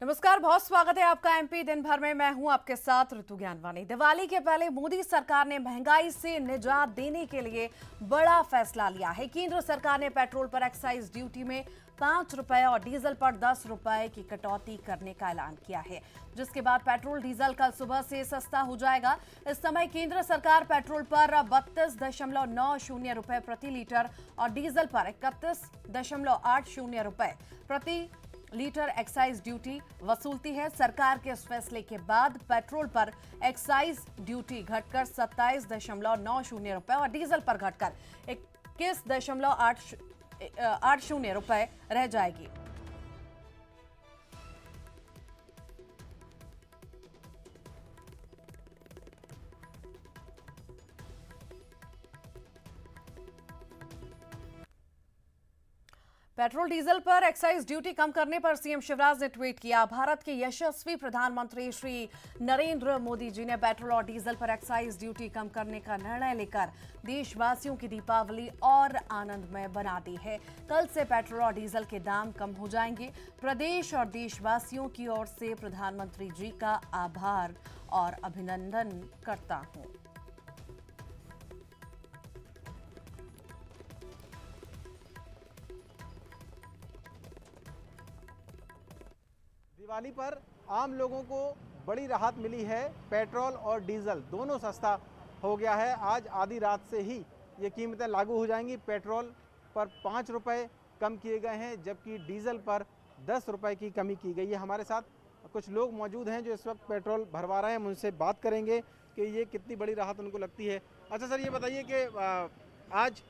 नमस्कार, बहुत स्वागत है आपका एमपी दिन भर में। मैं हूं आपके साथ ऋतु ज्ञानवानी। दिवाली के पहले मोदी सरकार ने महंगाई से निजात देने के लिए बड़ा फैसला लिया है। केंद्र सरकार ने पेट्रोल पर एक्साइज ड्यूटी में 5 रुपए और डीजल पर 10 रुपए की कटौती करने का ऐलान किया है, जिसके बाद पेट्रोल डीजल कल सुबह से सस्ता हो जाएगा। इस समय केंद्र सरकार पेट्रोल पर 32.90 रुपए प्रति लीटर और डीजल पर 31.80 रुपए प्रति लीटर एक्साइज ड्यूटी वसूलती है। सरकार के इस फैसले के बाद पेट्रोल पर एक्साइज ड्यूटी घटकर 27.90 रुपए और डीजल पर घटकर 21.80 रुपए रह जाएगी। पेट्रोल डीजल पर एक्साइज ड्यूटी कम करने पर सीएम शिवराज ने ट्वीट किया। भारत के यशस्वी प्रधानमंत्री श्री नरेंद्र मोदी जी ने पेट्रोल और डीजल पर एक्साइज ड्यूटी कम करने का निर्णय लेकर देशवासियों की दीपावली और आनंदमय बना दी है। कल से पेट्रोल और डीजल के दाम कम हो जाएंगे। प्रदेश और देशवासियों की ओर से प्रधानमंत्री जी का आभार और अभिनंदन करता हूं। दिवाली पर आम लोगों को बड़ी राहत मिली है। पेट्रोल और डीजल दोनों सस्ता हो गया है। आज आधी रात से ही ये कीमतें लागू हो जाएंगी। पेट्रोल पर 5 रुपए कम किए गए हैं, जबकि डीजल पर 10 रुपए की कमी की गई है। हमारे साथ कुछ लोग मौजूद हैं जो इस वक्त पेट्रोल भरवा रहे हैं। हम उनसे बात करेंगे कि ये कितनी बड़ी राहत उनको लगती है। अच्छा सर, ये बताइए कि आज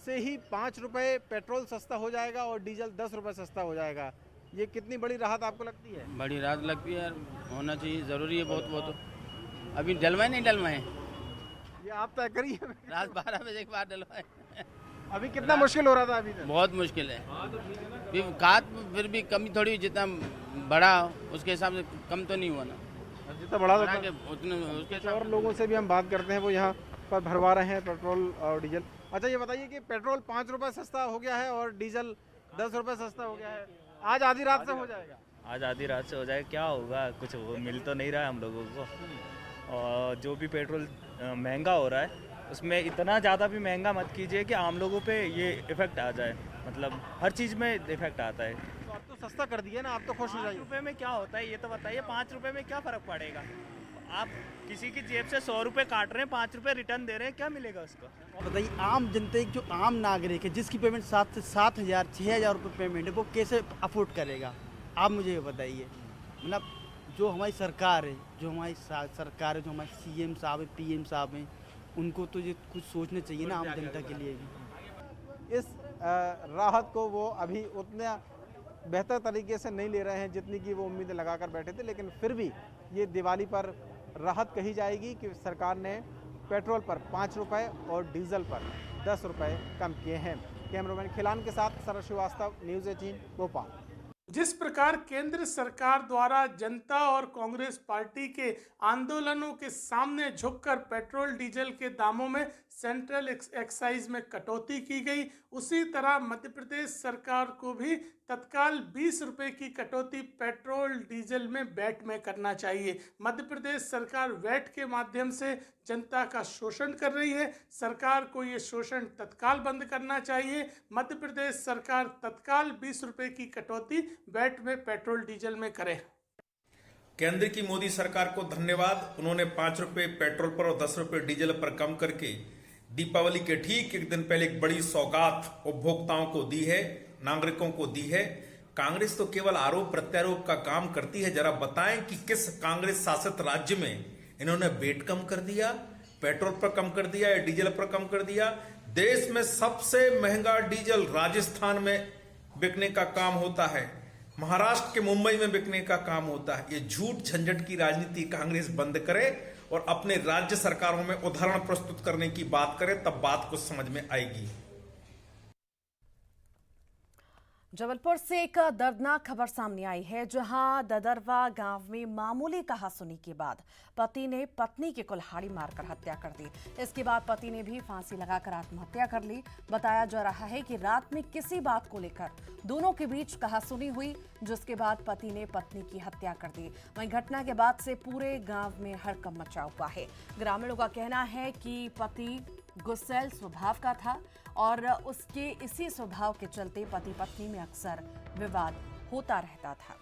से ही 5 रुपए पेट्रोल सस्ता हो जाएगा और डीजल 10 रुपए सस्ता हो जाएगा। ये कितनी बड़ी राहत आपको लगती है? बड़ी राहत लगती है, होना चाहिए, ज़रूरी है बहुत। अभी डलवाए नहीं डलवाए, ये आप तय करिए। रात 12 बजे के बाद डलवाए। अभी कितना मुश्किल हो रहा था? अभी तक बहुत मुश्किल है। फिर भी कमी थोड़ी, जितना बड़ा उसके हिसाब से कम तो नहीं हुआ ना। जितना बड़ा उतने उसके और लोगों से भी हम बात करते हैं, वो यहाँ पर भरवा रहे हैं पेट्रोल और डीजल। अच्छा, ये बताइए कि पेट्रोल 5 रुपए सस्ता हो गया है और डीजल 10 रुपए सस्ता हो गया है। आज आधी रात से हो जाएगा। आज आधी रात से हो जाएगा, क्या होगा? कुछ मिल तो नहीं रहा है हम लोगों को। और जो भी पेट्रोल महंगा हो रहा है, उसमें इतना ज़्यादा भी महंगा मत कीजिए कि आम लोगों पे ये इफ़ेक्ट आ जाए। मतलब हर चीज़ में इफ़ेक्ट आता है। तो आप तो सस्ता कर दिए ना, आप तो खुश हो जाइए। 5 रुपये में क्या होता है ये तो बताइए। 5 रुपये में क्या फ़र्क पड़ेगा? आप किसी की जेब से 100 रुपये काट रहे हैं, 5 रुपये रिटर्न दे रहे हैं, क्या मिलेगा उसको? बताइए, आम जनता जो आम नागरिक है, जिसकी पेमेंट 7 से 7,000 6,000 रुपये पेमेंट है, वो कैसे अफोर्ड करेगा? आप मुझे ये बताइए। मतलब जो हमारी सरकार है, जो हमारी सीएम साहब है, पीएम साहब हैं, उनको तो ये कुछ सोचना चाहिए ना आम जनता के लिए भी। इस राहत को वो अभी उतना बेहतर तरीके से नहीं ले रहे हैं जितनी की वो उम्मीदें लगाकर बैठे थे, लेकिन फिर भी ये दिवाली पर राहत कही जाएगी कि सरकार ने पेट्रोल पर 5 रुपए और डीजल पर 10 रुपए कम किए हैं। कैमरामैन खिलान के साथ सरल श्रीवास्तव, न्यूज़ 18 भोपाल। जिस प्रकार केंद्र सरकार द्वारा जनता और कांग्रेस पार्टी के आंदोलनों के सामने झुककर पेट्रोल डीजल के दामों में सेंट्रल एक्साइज में कटौती की गई, उसी तरह मध्य प्रदेश सरकार को भी तत्काल 20 रुपए की कटौती पेट्रोल डीजल में वैट में करना चाहिए। मध्य प्रदेश सरकार वैट के माध्यम से जनता का शोषण कर रही है। सरकार को ये शोषण तत्काल बंद करना चाहिए। मध्य प्रदेश सरकार तत्काल 20 रुपए की कटौती वैट में पेट्रोल डीजल में करे। केंद्र की मोदी सरकार को धन्यवाद। उन्होंने 5 रुपए पेट्रोल पर और 10 रुपए डीजल पर कम करके दीपावली के ठीक एक दिन पहले एक बड़ी सौगात उपभोक्ताओं को दी है, नागरिकों को दी है। कांग्रेस तो केवल आरोप प्रत्यारोप का काम करती है। जरा बताएं कि किस कांग्रेस शासित राज्य में इन्होंने वेट कम कर दिया, पेट्रोल पर कम कर दिया या डीजल पर कम कर दिया? देश में सबसे महंगा डीजल राजस्थान में बिकने का काम होता है, महाराष्ट्र के मुंबई में बिकने का काम होता है। ये झूठ झंझट की राजनीति कांग्रेस बंद करे और अपने राज्य सरकारों में उदाहरण प्रस्तुत करने की बात करे, तब बात कुछ समझ में आएगी। जबलपुर से एक दर्दनाक खबर सामने आई है, जहां ददरवा गांव में मामूली कहासुनी के बाद पति ने पत्नी की कुल्हाड़ी मारकर हत्या कर दी। इसके बाद पति ने भी फांसी लगाकर आत्महत्या कर ली। बताया जा रहा है कि रात में किसी बात को लेकर दोनों के बीच कहासुनी हुई, जिसके बाद पति ने पत्नी की हत्या कर दी। वहीं घटना के बाद से पूरे गांव में हड़कंप मचा हुआ है। ग्रामीणों का कहना है कि पति गुस्सैल स्वभाव का था और उसके इसी स्वभाव के चलते पति पत्नी में अक्सर विवाद होता रहता था।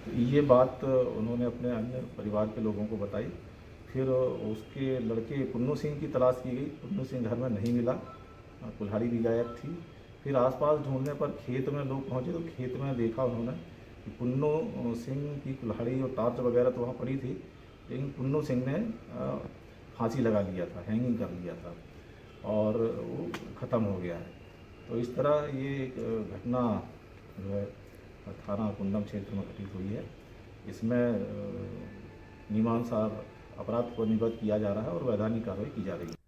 ये बात उन्होंने अपने अन्य परिवार के लोगों को बताई। फिर उसके लड़के पुन्नू सिंह की तलाश की गई। पुन्नू सिंह घर में नहीं मिला, कुल्हाड़ी भी गायब थी। फिर आसपास ढूंढने पर खेत में लोग पहुंचे तो खेत में देखा उन्होंने कि पुन्नू सिंह की कुल्हाड़ी और टार्च वगैरह तो वहाँ पड़ी थी, लेकिन पुन्नू सिंह ने फांसी लगा लिया था, हैंगिंग कर लिया था और वो ख़त्म हो गया है। तो इस तरह ये एक घटना जो है थाना कुंडम क्षेत्र में घटित हुई है। इसमें नियमानुसार अपराध को निबद्ध किया जा रहा है और वैधानिक कार्रवाई की जा रही है।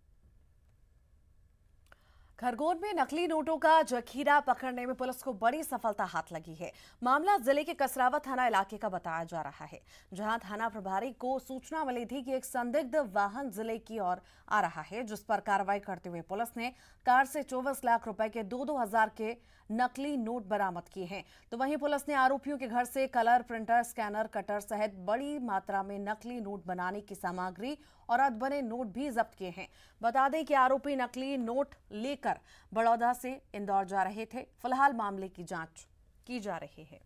खरगोन में नकली नोटों का जखीरा पकड़ने में पुलिस को बड़ी सफलता हाथ लगी है। मामला जिले के कसरावा थाना इलाके का बताया जा रहा है, जहां थाना प्रभारी को सूचना मिली थी कि एक संदिग्ध वाहन जिले की ओर आ रहा है, जिस पर कार्रवाई करते हुए पुलिस ने कार से 24 लाख रुपए के 2-2 हजार के नकली नोट बरामद किए हैं। तो वहीं पुलिस ने आरोपियों के घर से कलर प्रिंटर, स्कैनर, कटर सहित बड़ी मात्रा में नकली नोट बनाने की सामग्री और अधबने नोट भी जब्त किए हैं। बता दें कि आरोपी नकली नोट लेकर बड़ौदा से इंदौर जा रहे थे। फिलहाल मामले की जांच की जा रही है।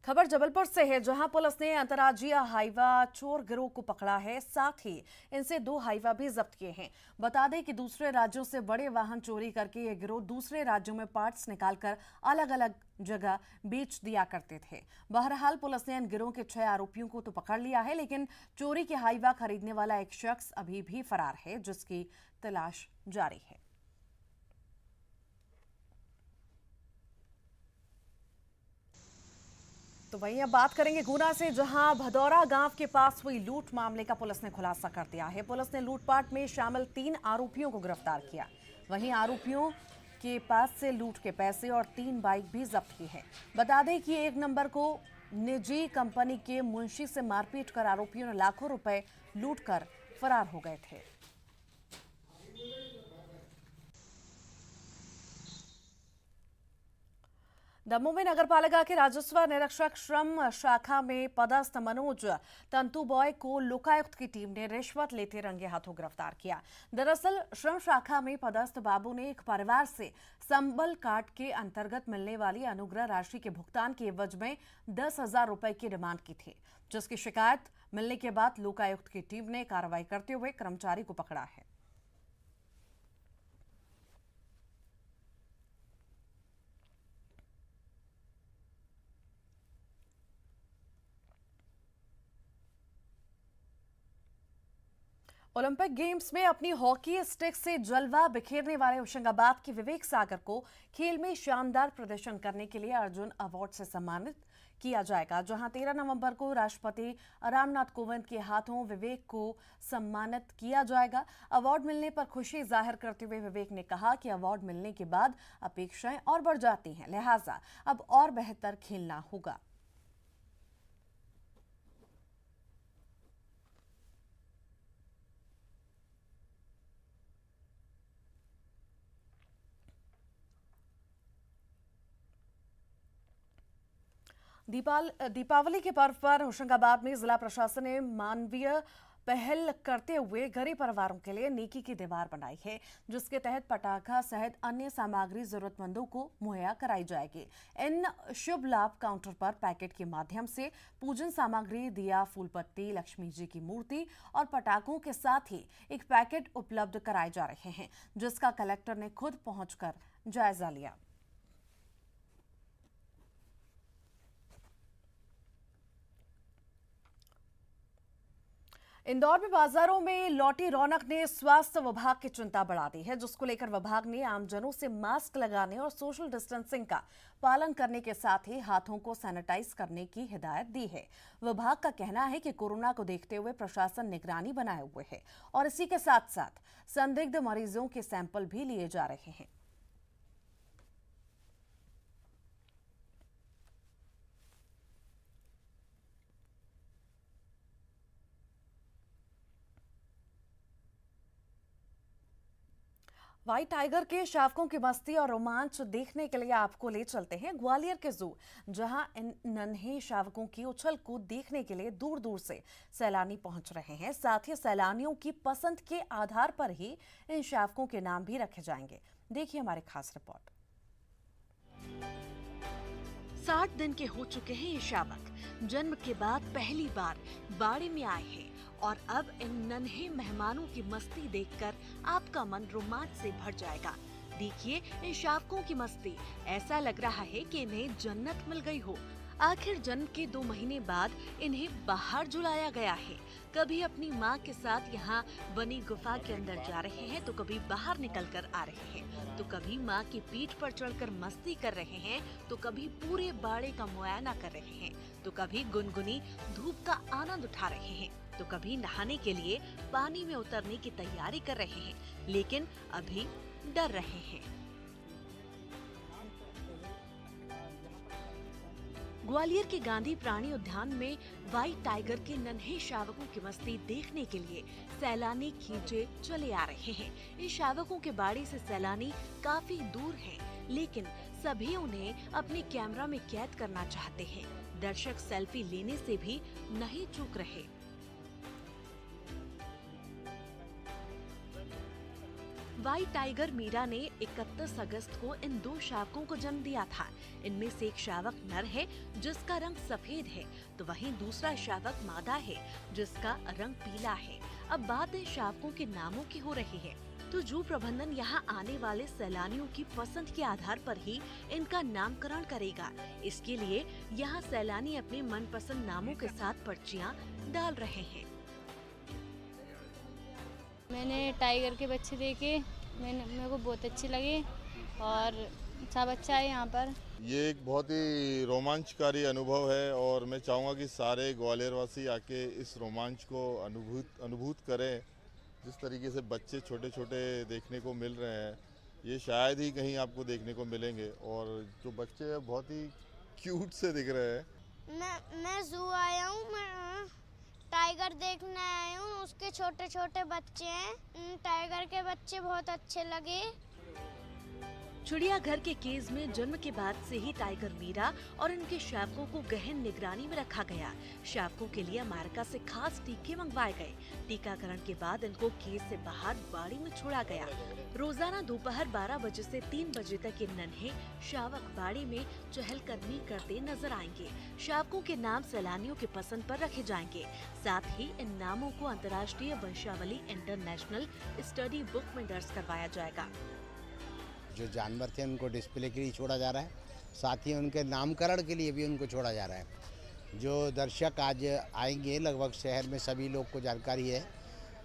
खबर जबलपुर से है, जहां पुलिस ने अंतर्राज्यीय हाईवा चोर गिरोह को पकड़ा है, साथ ही इनसे 2 हाईवा भी जब्त किए हैं। बता दें कि दूसरे राज्यों से बड़े वाहन चोरी करके ये गिरोह दूसरे राज्यों में पार्ट्स निकालकर अलग अलग जगह बेच दिया करते थे। बहरहाल पुलिस ने इन गिरोह के 6 आरोपियों को तो पकड़ लिया है, लेकिन चोरी के हाईवा खरीदने वाला एक शख्स अभी भी फरार है, जिसकी तलाश जारी है। तो वहीं अब बात करेंगे गुना से, जहां भदौरा गांव के पास हुई लूट मामले का पुलिस ने खुलासा कर दिया है। पुलिस ने लूटपाट में शामिल 3 आरोपियों को गिरफ्तार किया। वहीं आरोपियों के पास से लूट के पैसे और 3 बाइक भी जब्त की है। बता दें कि 1 नंबर को निजी कंपनी के मुंशी से मारपीट कर आरोपियों ने लाखों रुपए लूट कर फरार हो गए थे। दमोह में नगरपालिका के राजस्व निरीक्षक श्रम शाखा में पदस्थ मनोज तंतुबॉय को लोकायुक्त की टीम ने रिश्वत लेते रंगे हाथों गिरफ्तार किया। दरअसल श्रम शाखा में पदस्थ बाबू ने एक परिवार से संबल कार्ड के अंतर्गत मिलने वाली अनुग्रह राशि के भुगतान के एवज में 10,000 रुपए की डिमांड की थी, जिसकी शिकायत मिलने के बाद लोकायुक्त की टीम ने कार्रवाई करते हुए कर्मचारी को पकड़ा है। ओलंपिक गेम्स में अपनी हॉकी स्टिक से जलवा बिखेरने वाले होशंगाबाद के विवेक सागर को खेल में शानदार प्रदर्शन करने के लिए अर्जुन अवार्ड से सम्मानित किया जाएगा, जहां 13 नवंबर को राष्ट्रपति रामनाथ कोविंद के हाथों विवेक को सम्मानित किया जाएगा। अवार्ड मिलने पर खुशी जाहिर करते हुए विवेक ने कहा कि अवार्ड मिलने के बाद अपेक्षाएं और बढ़ जाती हैं, लिहाजा अब और बेहतर खेलना होगा। दीपावली के पर्व पर होशंगाबाद में जिला प्रशासन ने मानवीय पहल करते हुए गरीब परिवारों के लिए नेकी की दीवार बनाई है, जिसके तहत पटाखा सहित अन्य सामग्री जरूरतमंदों को मुहैया कराई जाएगी। इन शुभ लाभ काउंटर पर पैकेट के माध्यम से पूजन सामग्री, दिया, फूल पत्ती, लक्ष्मी जी की मूर्ति और पटाखों के साथ ही एक पैकेट उपलब्ध कराए जा रहे हैं, जिसका कलेक्टर ने खुद पहुंचकर जायजा लिया। इंदौर में बाजारों में लौटी रौनक ने स्वास्थ्य विभाग की चिंता बढ़ा दी है, जिसको लेकर विभाग ने आमजनों से मास्क लगाने और सोशल डिस्टेंसिंग का पालन करने के साथ ही हाथों को सैनिटाइज करने की हिदायत दी है। विभाग का कहना है कि कोरोना को देखते हुए प्रशासन निगरानी बनाए हुए है और इसी के साथ साथ संदिग्ध मरीजों के सैंपल भी लिए जा रहे हैं। व्हाइट टाइगर के शावकों की मस्ती और रोमांच देखने के लिए आपको ले चलते हैं ग्वालियर के जू, जहां इन नन्हे शावकों की उछल कूद देखने के लिए दूर दूर से सैलानी पहुंच रहे हैं। साथ ही सैलानियों की पसंद के आधार पर ही इन शावकों के नाम भी रखे जाएंगे। देखिए हमारे खास रिपोर्ट। 60 दिन के हो चुके हैं ये शावक, जन्म के बाद पहली बार बाड़े में आए हैं और अब इन नन्हे मेहमानों की मस्ती देखकर आपका मन रोमांच से भर जाएगा। देखिए इन शावकों की मस्ती, ऐसा लग रहा है कि इन्हें जन्नत मिल गई हो। आखिर जन्म के 2 महीने बाद इन्हें बाहर झुलाया गया है। कभी अपनी मां के साथ यहाँ बनी गुफा के अंदर जा रहे हैं, तो कभी बाहर निकलकर आ रहे हैं, तो कभी मां की पीठ पर चढ़कर मस्ती कर रहे हैं, तो कभी पूरे बाड़े का मुआयना कर रहे हैं, तो कभी गुनगुनी धूप का आनंद उठा रहे हैं, तो कभी नहाने के लिए पानी में उतरने की तैयारी कर रहे हैं, लेकिन अभी डर रहे हैं। ग्वालियर के गांधी प्राणी उद्यान में व्हाइट टाइगर के नन्हे शावकों की मस्ती देखने के लिए सैलानी खींचे चले आ रहे हैं। इन शावकों के बाड़े से सैलानी काफी दूर हैं, लेकिन सभी उन्हें अपने कैमरा में कैद करना चाहते हैं। दर्शक सेल्फी लेने से भी नहीं चूक रहे। व्हाइट टाइगर मीरा ने 31 अगस्त को इन 2 शावकों को जन्म दिया था। इनमें से एक शावक नर है जिसका रंग सफेद है, तो वहीं दूसरा शावक मादा है जिसका रंग पीला है। अब बात इन शावकों के नामों की हो रही है, तो जू प्रबंधन यहाँ आने वाले सैलानियों की पसंद के आधार पर ही इनका नामकरण करेगा। इसके लिए यहाँ सैलानी अपने मनपसंद नामों के साथ पर्चियाँ डाल रहे हैं। मैंने टाइगर के बच्चे देखे, मेरे को बहुत अच्छे लगे और सब अच्छा है यहाँ पर। ये एक बहुत ही रोमांचकारी अनुभव है और मैं चाहूँगा कि सारे ग्वालियर वासी आके इस रोमांच को अनुभूत करें। जिस तरीके से बच्चे छोटे छोटे देखने को मिल रहे हैं, ये शायद ही कहीं आपको देखने को मिलेंगे और जो बच्चे हैं बहुत ही क्यूट से दिख रहे हैं। मैं जू आया हूँ, मैं टाइगर देखने आया हूँ। उसके छोटे छोटे बच्चे हैं, टाइगर के बच्चे बहुत अच्छे लगे। चिड़ियाघर के केज में जन्म के बाद से ही टाइगर मीरा और इनके शावकों को गहन निगरानी में रखा गया। शावकों के लिए अमेरिका से खास टीके मंगवाए गए। टीकाकरण के बाद इनको केज से बाहर बाड़ी में छोड़ा गया। रोजाना दोपहर 12 बजे से 3 बजे तक ये नन्हे शावक बाड़ी में चहलकदमी करते नजर आएंगे। शावकों के नाम सैलानियों की पसंद पर रखे जाएंगे। साथ ही इन नामों को अंतर्राष्ट्रीय वंशावली इंटरनेशनल स्टडी बुक में दर्ज करवाया जाएगा। जो जानवर थे उनको डिस्प्ले के लिए छोड़ा जा रहा है, साथ ही उनके नामकरण के लिए भी उनको छोड़ा जा रहा है। जो दर्शक आज आएंगे, लगभग शहर में सभी लोग को जानकारी है,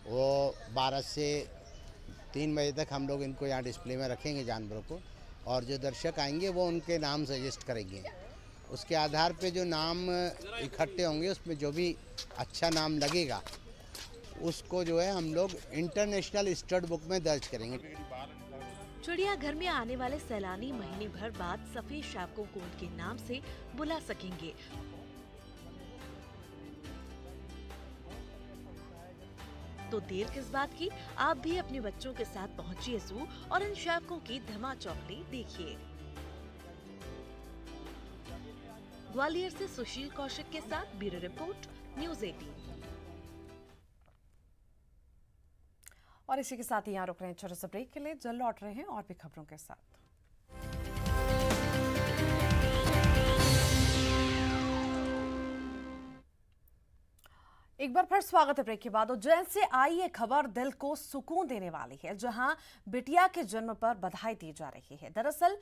वो 12 से 3 बजे तक हम लोग इनको यहाँ डिस्प्ले में रखेंगे जानवरों को, और जो दर्शक आएंगे वो उनके नाम सजेस्ट करेंगे। उसके आधार पे जो नाम इकट्ठे होंगे उसमें जो भी अच्छा नाम लगेगा उसको जो है हम लोग इंटरनेशनल स्टडी बुक में दर्ज करेंगे। चिड़ियाघर में आने वाले सैलानी महीने भर बाद सफेद शावकों को उनके नाम से बुला सकेंगे। तो देर किस बात की, आप भी अपने बच्चों के साथ पहुंचिए जू और इन शावकों की धमाचौकड़ी देखिए। ग्वालियर से सुशील कौशिक के साथ ब्यूरो रिपोर्ट, न्यूज़ 18। और इसी के साथ ही यहाँ रुक रहे हैं छोटे से ब्रेक के लिए। जल्द लौट रहे हैं और भी खबरों के साथ। एक बार फिर स्वागत है ब्रेक के बाद। उज्जैन से आई ये खबर दिल को सुकून देने वाली है, जहां बिटिया के जन्म पर बधाई दी जा रही है। दरअसल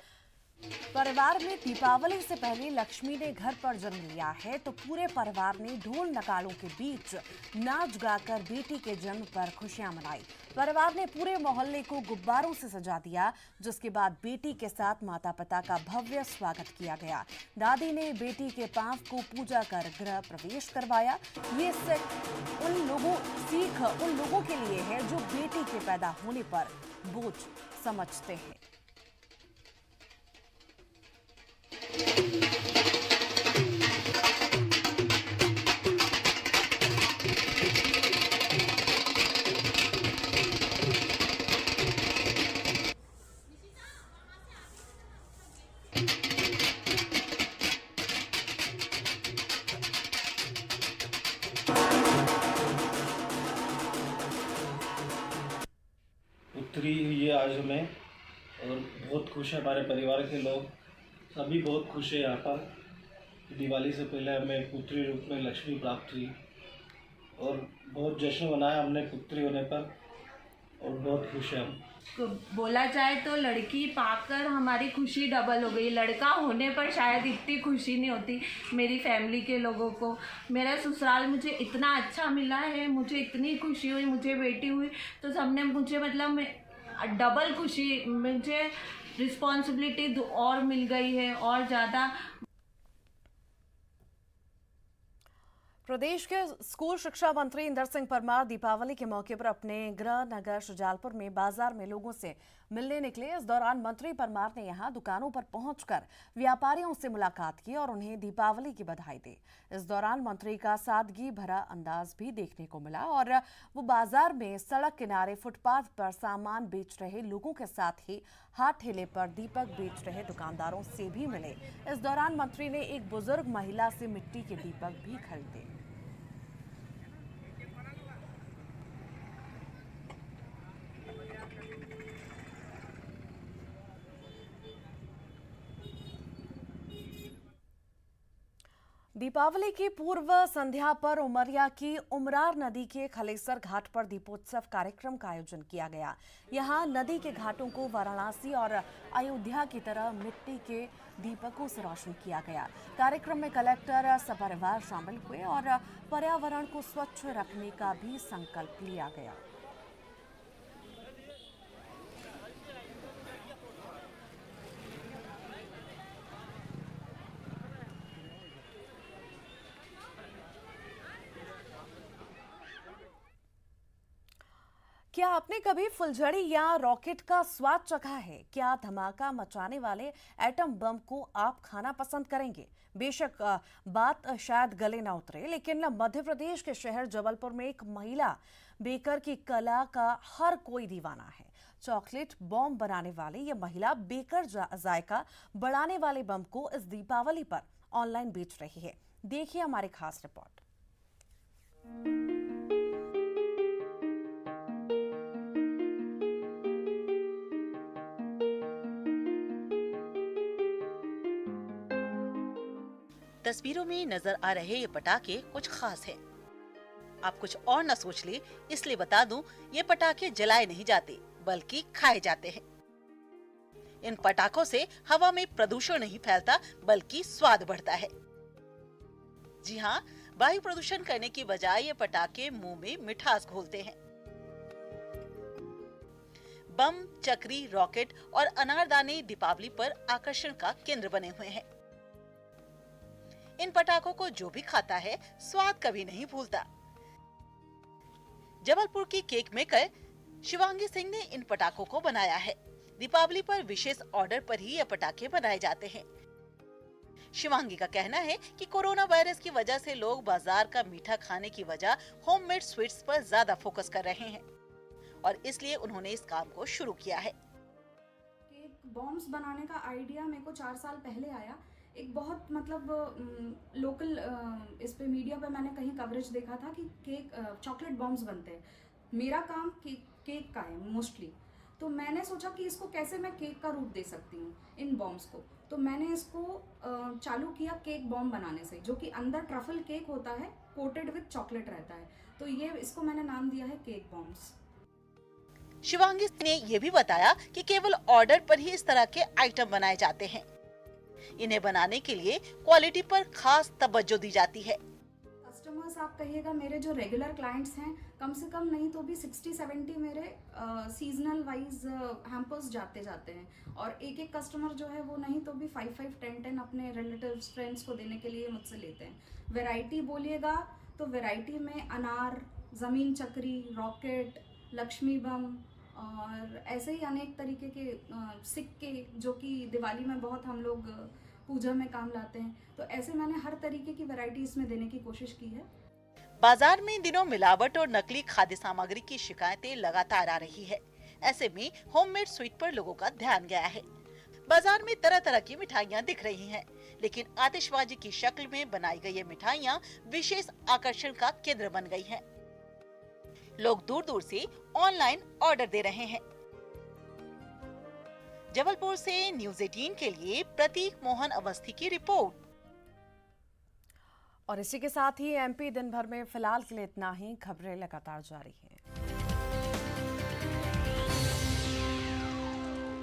परिवार में दीपावली से पहले लक्ष्मी ने घर पर जन्म लिया है तो पूरे परिवार ने ढोल नगाड़ों के बीच नाच गाकर बेटी के जन्म पर खुशियां मनाई। परिवार ने पूरे मोहल्ले को गुब्बारों से सजा दिया, जिसके बाद बेटी के साथ माता पिता का भव्य स्वागत किया गया। दादी ने बेटी के पांव को पूजा कर गृह प्रवेश करवाया। ये सीख उन लोगों के लिए है जो बेटी के पैदा होने पर बोझ समझते हैं। पुत्री हुई है आज हमें और बहुत खुश है। हमारे परिवार के लोग सभी बहुत खुश है। यहाँ पर दिवाली से पहले हमें पुत्री रूप में लक्ष्मी प्राप्त हुई और बहुत जश्न मनाया हमने पुत्री होने पर और बहुत खुश है हम। बोला जाए तो लड़की पाकर हमारी खुशी डबल हो गई। लड़का होने पर शायद इतनी खुशी नहीं होती मेरी फैमिली के लोगों को। मेरा ससुराल मुझे इतना अच्छा मिला है, मुझे इतनी खुशी हुई, मुझे बेटी हुई तो सबने मुझे मतलब डबल खुशी, मुझे रिस्पॉन्सिबिलिटी और मिल गई है और ज़्यादा। प्रदेश के स्कूल शिक्षा मंत्री इंदर सिंह परमार दीपावली के मौके पर अपने गृह नगर शुजालपुर में बाजार में लोगों से मिलने निकले। इस दौरान मंत्री परमार ने यहां दुकानों पर पहुंचकर व्यापारियों से मुलाकात की और उन्हें दीपावली की बधाई दी। इस दौरान मंत्री का सादगी भरा अंदाज भी देखने को मिला और वो बाजार में सड़क किनारे फुटपाथ पर सामान बेच रहे लोगों के साथ ही हाथ ठेले पर दीपक बेच रहे दुकानदारों से भी मिले। इस दौरान मंत्री ने एक बुजुर्ग महिला से मिट्टी के दीपक भी खरीदे। दीपावली की पूर्व संध्या पर उमरिया की उमरार नदी के खलेसर घाट पर दीपोत्सव कार्यक्रम का आयोजन किया गया। यहां नदी के घाटों को वाराणसी और अयोध्या की तरह मिट्टी के दीपकों से रोशन किया गया। कार्यक्रम में कलेक्टर सपरिवार शामिल हुए और पर्यावरण को स्वच्छ रखने का भी संकल्प लिया गया। क्या आपने कभी फुलझड़ी या रॉकेट का स्वाद चखा है? क्या धमाका मचाने वाले एटम बम को आप खाना पसंद करेंगे? बेशक बात शायद गले ना उतरे, लेकिन मध्य प्रदेश के शहर जबलपुर में एक महिला बेकर की कला का हर कोई दीवाना है। चॉकलेट बम बनाने वाली ये महिला बेकर जायका बढ़ाने वाले बम को इस दीपावली पर ऑनलाइन बेच रही है। देखिए हमारी खास रिपोर्ट। तस्वीरों में नजर आ रहे ये पटाखे कुछ खास हैं। आप कुछ और न सोच ले, इसलिए बता दूं, ये पटाखे जलाए नहीं जाते बल्कि खाए जाते हैं। इन पटाखों से हवा में प्रदूषण नहीं फैलता बल्कि स्वाद बढ़ता है। जी हाँ, वायु प्रदूषण करने की बजाय ये पटाखे मुंह में मिठास घोलते हैं। बम, चक्री, रॉकेट और अनारदाने दीपावली पर आकर्षण का केंद्र बने हुए हैं। इन पटाखों को जो भी खाता है स्वाद कभी नहीं भूलता। जबलपुर की केक मेकर शिवांगी सिंह ने इन पटाखों को बनाया है। दीपावली पर विशेष ऑर्डर पर ही ये पटाखे बनाए जाते हैं। शिवांगी का कहना है कि कोरोना वायरस की वजह से लोग बाजार का मीठा खाने की वजह होममेड स्वीट्स पर ज्यादा फोकस कर रहे हैं और इसलिए उन्होंने इस काम को शुरू किया है। केक बॉम्ब्स बनाने का आइडिया मेरे को 4 साल पहले आया। एक बहुत मतलब लोकल इस पे मीडिया पे मैंने कहीं कवरेज देखा था कि केक चॉकलेट बॉम्ब्स बनते हैं। मेरा काम केक का है मोस्टली, तो मैंने सोचा कि इसको कैसे मैं केक का रूप दे सकती हूँ इन बॉम्ब्स को। तो मैंने इसको चालू किया केक बॉम्ब बनाने से, जो कि अंदर ट्रफल केक होता है, कोटेड विद चॉकलेट रहता है। तो ये इसको मैंने नाम दिया है केक बॉम्ब्स। शिवांगी ने ये भी बताया कि केवल ऑर्डर पर ही इस तरह के आइटम बनाए जाते हैं। इन्हें बनाने के लिए क्वालिटी पर खास तवज्जो दी जाती है। कस्टमर्स आप कहिएगा मेरे जो रेगुलर क्लाइंट्स हैं, कम से कम नहीं तो भी 60-70 मेरे सीजनल वाइज हैम्पर्स जाते हैं, और एक एक कस्टमर जो है वो नहीं तो भी 5-5, 10-10 अपने रिलेटिव्स फ्रेंड्स को देने के लिए मुझसे लेते हैं। वैरायटी बोलिएगा तो वैरायटी में अनार, ज़मीन चक्री, रॉकेट, लक्ष्मी बम और ऐसे ही अनेक तरीके के सिक्के जो कि दिवाली में बहुत हम लोग पूजा में काम लाते हैं, तो ऐसे मैंने हर तरीके की वैरायटी इसमें देने की कोशिश की है। बाजार में इन दिनों मिलावट और नकली खाद्य सामग्री की शिकायतें लगातार आ रही है। ऐसे में होममेड स्वीट पर लोगों का ध्यान गया है। बाजार में तरह तरह की मिठाइयाँ दिख रही हैं, लेकिन आतिशबाजी की शक्ल में बनाई गई ये मिठाइयाँ विशेष आकर्षण का केंद्र बन गई हैं। लोग दूर दूर से ऑनलाइन ऑर्डर दे रहे हैं। जबलपुर से न्यूज़ 18 के लिए प्रतीक मोहन अवस्थी की रिपोर्ट। और इसी के साथ ही एमपी दिन भर में फिलहाल के लिए इतना ही। खबरें लगातार जारी हैं।